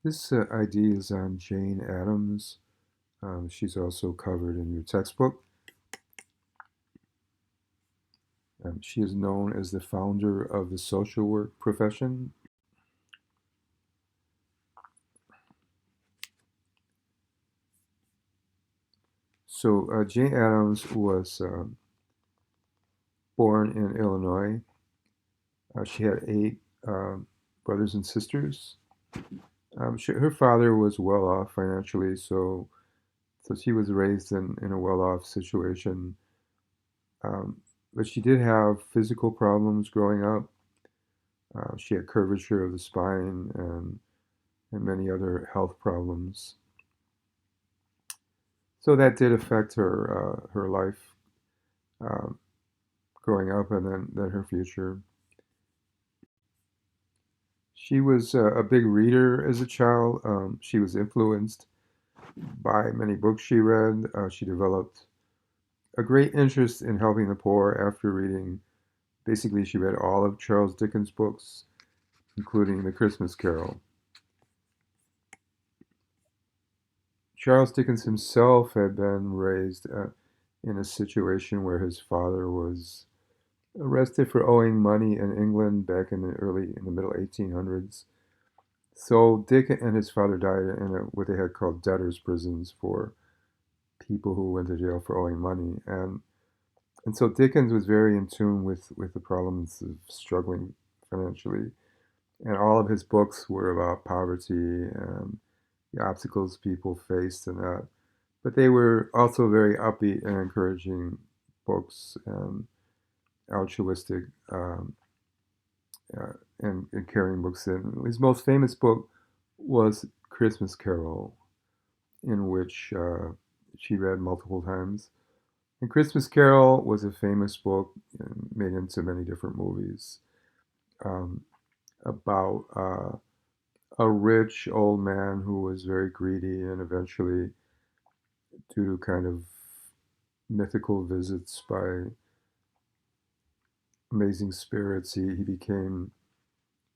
This ID is on Jane Addams. She's also covered in your textbook. She is known as the founder of the social work profession. So Jane Addams was born in Illinois. She had eight brothers and sisters. Her father was well off financially, so she was raised in a well off situation. Um, but she did have physical problems growing up. She had curvature of the spine and many other health problems. So that did affect her life um, growing up and then her future. She was a big reader as a child. She was influenced by many books she read. She developed a great interest in helping the poor after reading. Basically, she read all of Charles Dickens' books, including The Christmas Carol. Charles Dickens himself had been raised in a situation where his father was arrested for owing money in England back in the middle 1800s. So Dick and his father died in what they had called debtors' prisons for people who went to jail for owing money, and so Dickens was very in tune with the problems of struggling financially, and all of his books were about poverty and the obstacles people faced and that. But they were also very upbeat and encouraging books and altruistic uh, and caring books. And his most famous book was Christmas Carol, in which she read multiple times. And Christmas Carol was a famous book made into many different movies um, about a rich old man who was very greedy and eventually, due to kind of mythical visits by amazing spirits, he became,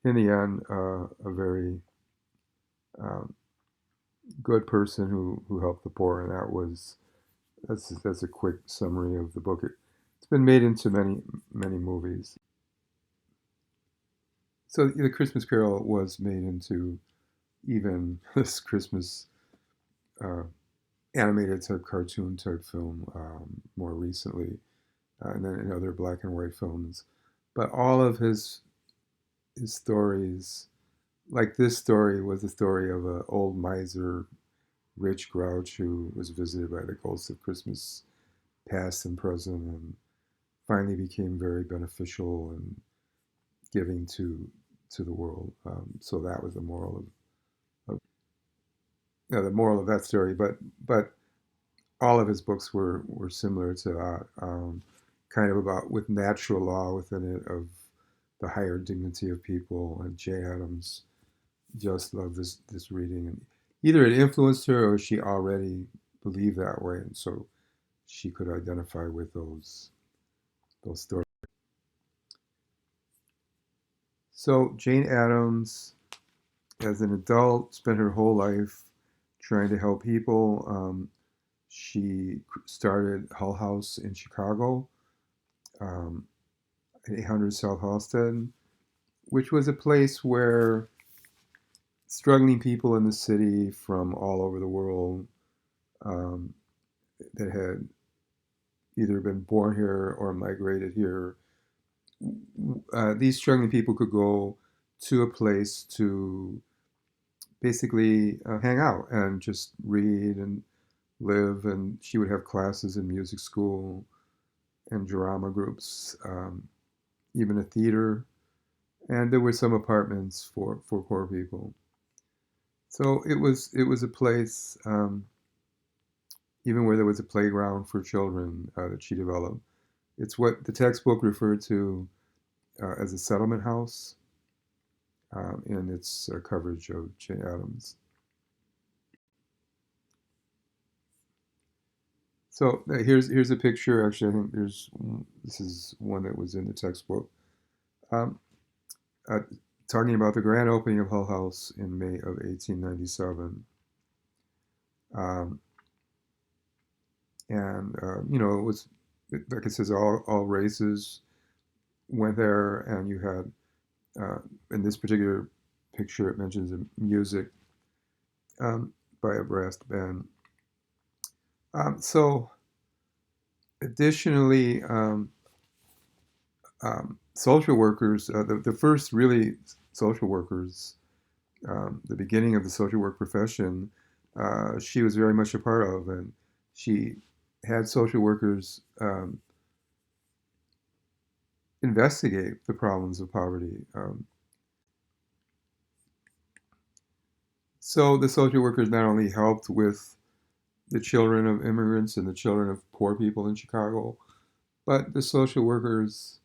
in the end, a very um, good person who helped the poor. And that's a quick summary of the book. It's been made into many movies. So the Christmas Carol was made into even this Christmas uh, animated type cartoon type film more recently, and then in other black and white films. But all of his stories, like this story, was the story of an old miser, rich grouch who was visited by the ghosts of Christmas past and present, and finally became very beneficial and giving to the world. So that was the moral of the moral of that story. But all of his books were similar to that, kind of about with natural law within it of the higher dignity of people. And Jay Addams just loved this reading, and either it influenced her or she already believed that way, and so she could identify with those stories. So Jane Addams, as an adult, spent her whole life trying to help people. She started Hull House in Chicago, um, 800 South Halsted, which was a place where struggling people in the city from all over the world um, that had either been born here or migrated here, these struggling people could go to a place to basically hang out and just read and live. And she would have classes in music school and drama groups, even a theater. And there were some apartments for poor people. So it was a place, even where there was a playground for children that she developed. It's what the textbook referred to as a settlement house in its coverage of Jane Addams. So here's a picture. Actually, I think this is one that was in the textbook. Um, uh, talking about the grand opening of Hull House in May of 1897. Um, and it was, like it says, all races went there, and you had in this particular picture it mentions the music by a brass band. So additionally, social workers, the first really social workers, the beginning of the social work profession, she was very much a part of, and she had social workers investigate the problems of poverty. So the social workers not only helped with the children of immigrants and the children of poor people in Chicago, but the social workers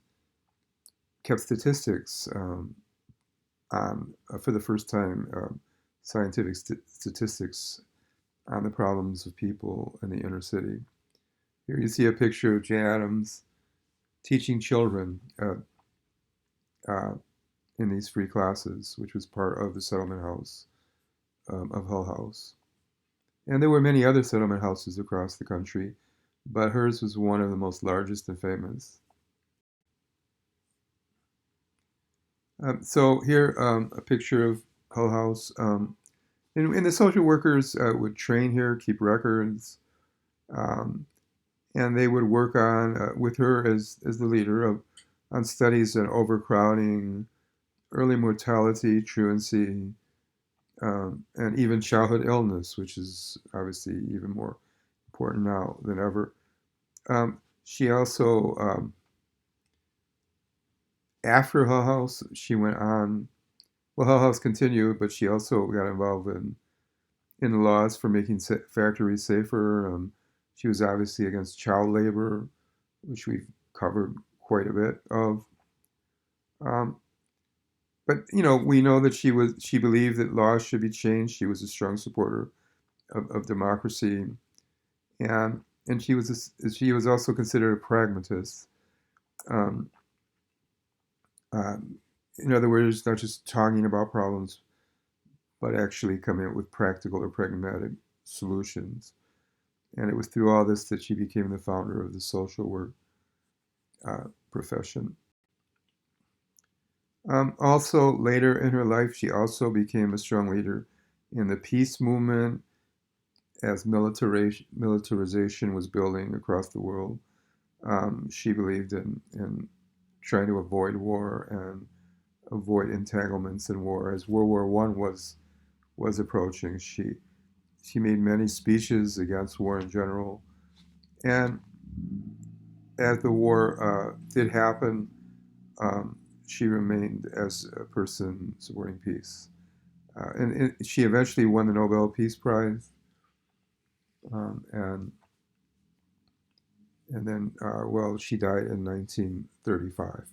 kept statistics on, for the first time, scientific statistics on the problems of people in the inner city. Here you see a picture of Jane Addams teaching children uh, in these free classes, which was part of the settlement house of Hull House. And there were many other settlement houses across the country, but hers was one of the most largest and famous. So here, a picture of Hull House. And the social workers would train here, keep records, um, and they would work on, with her as the leader, on studies on overcrowding, early mortality, truancy, and even childhood illness, which is obviously even more important now than ever. She also, after Hull House, she went on. Well, Hull House continued, but she also got involved in laws for making factories safer. She was obviously against child labor, which we've covered quite a bit of. Um, but we know that she believed that laws should be changed. She was a strong supporter of democracy, and she was also considered a pragmatist. Um, in other words, not just talking about problems, but actually coming up with practical or pragmatic solutions. And it was through all this that she became the founder of the social work profession. Also, later in her life, she also became a strong leader in the peace movement as militarization was building across the world. She believed in trying to avoid war and avoid entanglements in war. As World War I was approaching, she made many speeches against war in general. And as the war did happen, um, she remained as a person supporting peace. And she eventually won the Nobel Peace Prize, and then, well, she died in 1935.